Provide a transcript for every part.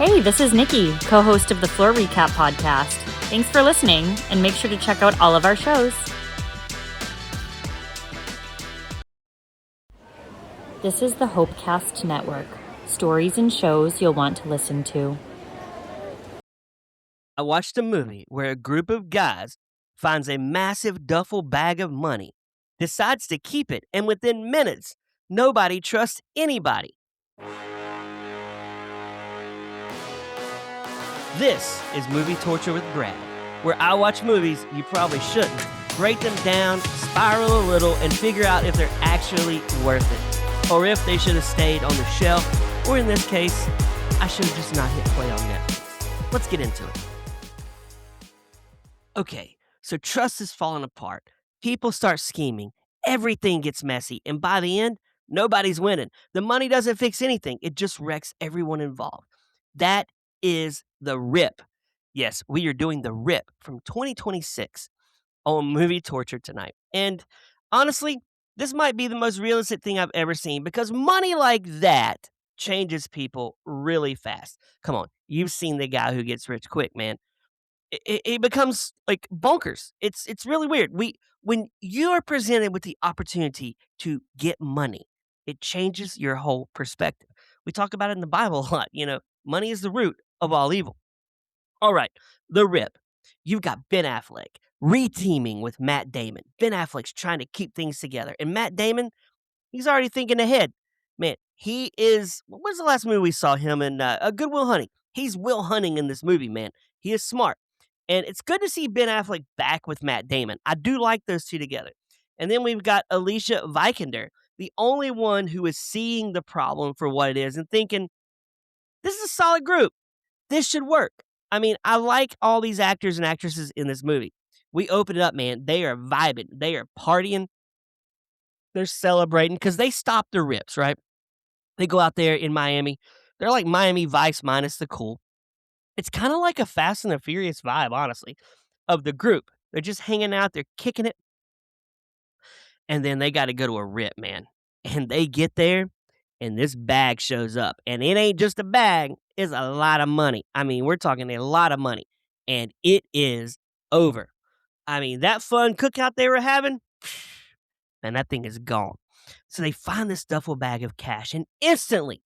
Hey, this is Nikki, co-host of the Floor Recap podcast. Thanks for listening, and make sure to check out all of our shows. This is the Hopecast Network. Stories and shows you'll want to listen to. I watched a movie where a group of guys finds a massive duffel bag of money, decides to keep it, and within minutes, nobody trusts anybody. This is Movie Torture with Brad, where I watch movies you probably shouldn't, break them down, spiral a little, and figure out if they're actually worth it, or if they should have stayed on the shelf, or in this case, I should have just not hit play on Netflix. Let's get into it. Okay, so trust is falling apart. People start scheming. Everything gets messy. And by the end, nobody's winning. The money doesn't fix anything. It just wrecks everyone involved. That is The Rip. Yes, we are doing The Rip from 2026 on Movie Torture tonight. And honestly, this might be the most realistic thing I've ever seen because money like that changes people really fast. Come on, you've seen the guy who gets rich quick, man. It becomes like bonkers. It's really weird. When you are presented with the opportunity to get money, it changes your whole perspective. We talk about it in the Bible a lot. Money is the root of all evil. All right, The Rip. You've got Ben Affleck reteaming with Matt Damon. Ben Affleck's trying to keep things together, and Matt Damon, he's already thinking ahead. Man, he is. What was the last movie we saw him in? A Good Will Hunting. He's Will Hunting in this movie, man. He is smart. And it's good to see Ben Affleck back with Matt Damon. I do like those two together. And then we've got Alicia Vikander, the only one who is seeing the problem for what it is and thinking, this is a solid group. This should work. I mean, I like all these actors and actresses in this movie. We open it up, man. They are vibing. They are partying. They're celebrating because they stop their rips, right? They go out there in Miami. They're like Miami Vice minus the cool. It's kind of like a Fast and the Furious vibe, honestly, of the group. They're just hanging out, they're kicking it, and then they got to go to a rip, man. And they get there, and this bag shows up. And it ain't just a bag, it's a lot of money. I mean, we're talking a lot of money. And it is over. I mean, that fun cookout they were having, man, that thing is gone. So they find this duffel bag of cash, and instantly,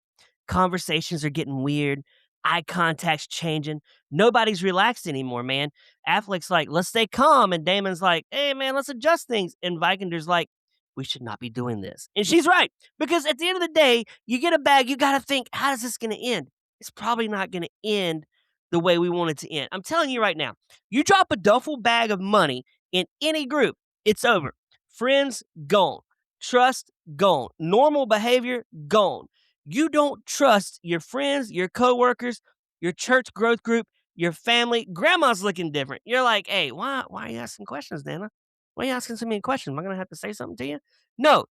conversations are getting weird. Eye contact's changing. Nobody's relaxed anymore, man. Affleck's like, let's stay calm. And Damon's like, hey, man, let's adjust things. And Vikander's like, we should not be doing this. And she's right. Because at the end of the day, you get a bag, you got to think, how is this going to end? It's probably not going to end the way we want it to end. I'm telling you right now, you drop a duffel bag of money in any group, it's over. Friends, gone. Trust, gone. Normal behavior, gone. You don't trust your friends, your coworkers, your church growth group, your family. Grandma's looking different. You're like, hey, why are you asking questions, Nana? Why are you asking so many questions? Am I going to have to say something to you? No,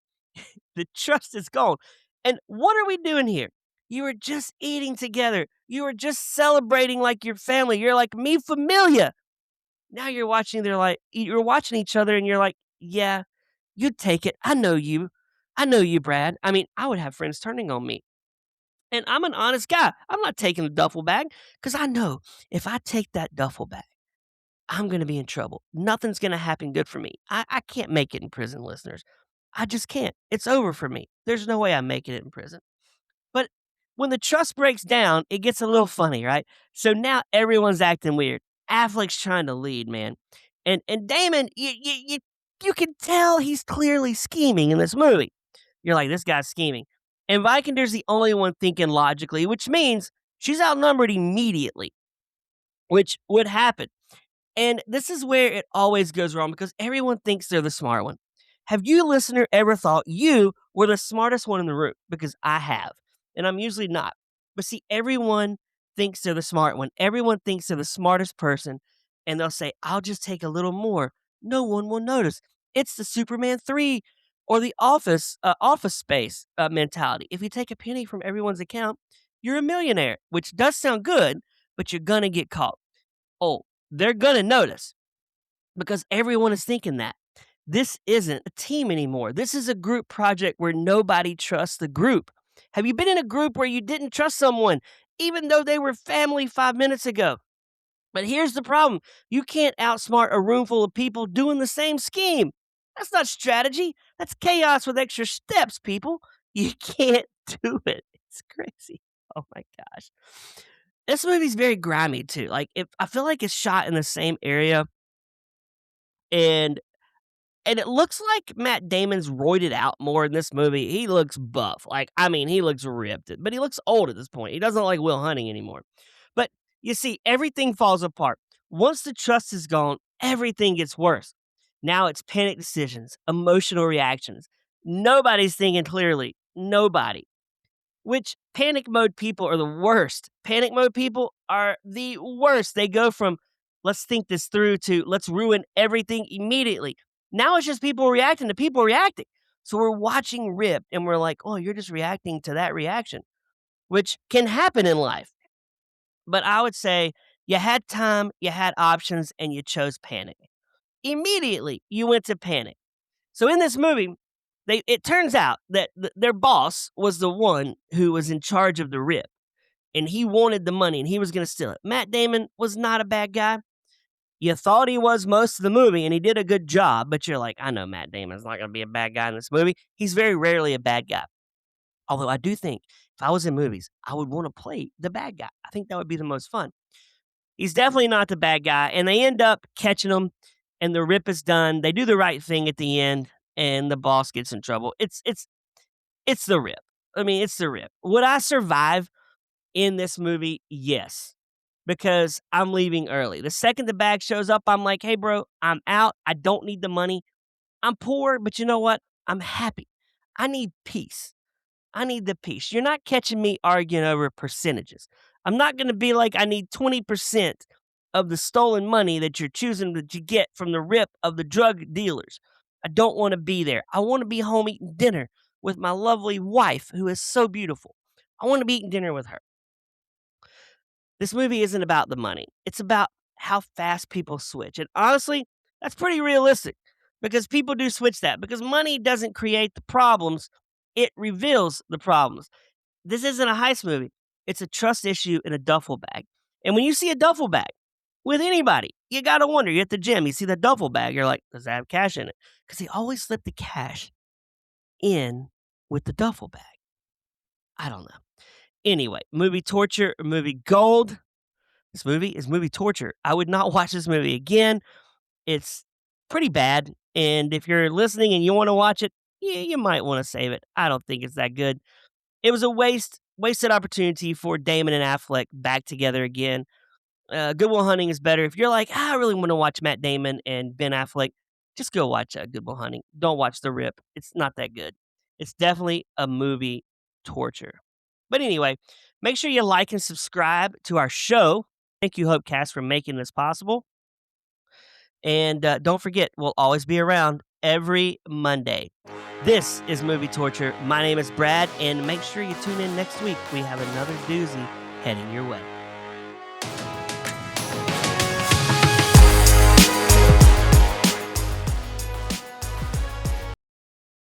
the trust is gone. And what are we doing here? You were just eating together. You were just celebrating like your family. You're like, mi familia. Now you're watching, you're watching each other and you're like, yeah, you'd take it. I know you. I know you, Brad. I mean, I would have friends turning on me. And I'm an honest guy. I'm not taking a duffel bag because I know if I take that duffel bag, I'm going to be in trouble. Nothing's going to happen good for me. I can't make it in prison, listeners. I just can't. It's over for me. There's no way I'm making it in prison. But when the trust breaks down, it gets a little funny, right? So now everyone's acting weird. Affleck's trying to lead, man. And Damon, you can tell he's clearly scheming in this movie. You're like, this guy's scheming. And Vikander's the only one thinking logically, which means she's outnumbered immediately, which would happen. And this is where it always goes wrong because everyone thinks they're the smart one. Have you, listener, ever thought you were the smartest one in the room? Because I have, and I'm usually not. But see, everyone thinks they're the smart one. Everyone thinks they're the smartest person, and they'll say, I'll just take a little more. No one will notice. It's the Superman 3 or the Office Space mentality. If you take a penny from everyone's account, you're a millionaire, which does sound good, but you're going to get caught. Oh, they're going to notice because everyone is thinking that. This isn't a team anymore. This is a group project where nobody trusts the group. Have you been in a group where you didn't trust someone even though they were family 5 minutes ago. But here's the problem. You can't outsmart a room full of people doing the same scheme. That's not strategy. That's chaos with extra steps, people. You can't do it. It's crazy. Oh my gosh. This movie's very grimy too. Like if I feel like it's shot in the same area and it looks like Matt Damon's roided out more in this movie. He looks buff. Like, I mean, he looks ripped, but he looks old at this point. He doesn't look like Will Hunting anymore. But you see, everything falls apart. Once the trust is gone, everything gets worse. Now it's panic decisions, emotional reactions. Nobody's thinking clearly. Nobody. Which panic mode people are the worst. Panic mode people are the worst. They go from let's think this through to let's ruin everything immediately. Now it's just people reacting to people reacting. So we're watching Rip and we're like, oh, you're just reacting to that reaction, which can happen in life. But I would say you had time, you had options, and you chose panic. Immediately, you went to panic. So in this movie, it turns out that their boss was the one who was in charge of the Rip, and he wanted the money, and he was going to steal it. Matt Damon was not a bad guy. You thought he was most of the movie, and he did a good job, but you're like, I know Matt Damon's not going to be a bad guy in this movie. He's very rarely a bad guy. Although I do think if I was in movies, I would want to play the bad guy. I think that would be the most fun. He's definitely not the bad guy, and they end up catching him, and the Rip is done. They do the right thing at the end, and the boss gets in trouble. It's the Rip. I mean, it's the Rip. Would I survive in this movie? Yes, because I'm leaving early. The second the bag shows up, I'm like, hey, bro, I'm out. I don't need the money. I'm poor, but you know what? I'm happy. I need peace. I need the peace. You're not catching me arguing over percentages. I'm not going to be like, I need 20% of the stolen money that you're choosing to get from the Rip of the drug dealers. I don't want to be there. I want to be home eating dinner with my lovely wife, who is so beautiful. I want to be eating dinner with her. This movie isn't about the money. It's about how fast people switch. And honestly, that's pretty realistic because people do switch that because money doesn't create the problems. It reveals the problems. This isn't a heist movie. It's a trust issue in a duffel bag. And when you see a duffel bag with anybody, you got to wonder. You're at the gym, you see the duffel bag. You're like, does that have cash in it? Because they always slip the cash in with the duffel bag. I don't know. Anyway, movie torture, movie gold. This movie is movie torture. I would not watch this movie again. It's pretty bad. And if you're listening and you want to watch it, yeah, you might want to save it. I don't think it's that good. It was a wasted opportunity for Damon and Affleck back together again. Good Will Hunting is better. If you're like, I really want to watch Matt Damon and Ben Affleck, just go watch Good Will Hunting. Don't watch The Rip. It's not that good. It's definitely a movie torture. But anyway, make sure you like and subscribe to our show. Thank you, Hopecast, for making this possible. And don't forget, we'll always be around every Monday. This is Movie Torture. My name is Brad, and make sure you tune in next week. We have another doozy heading your way.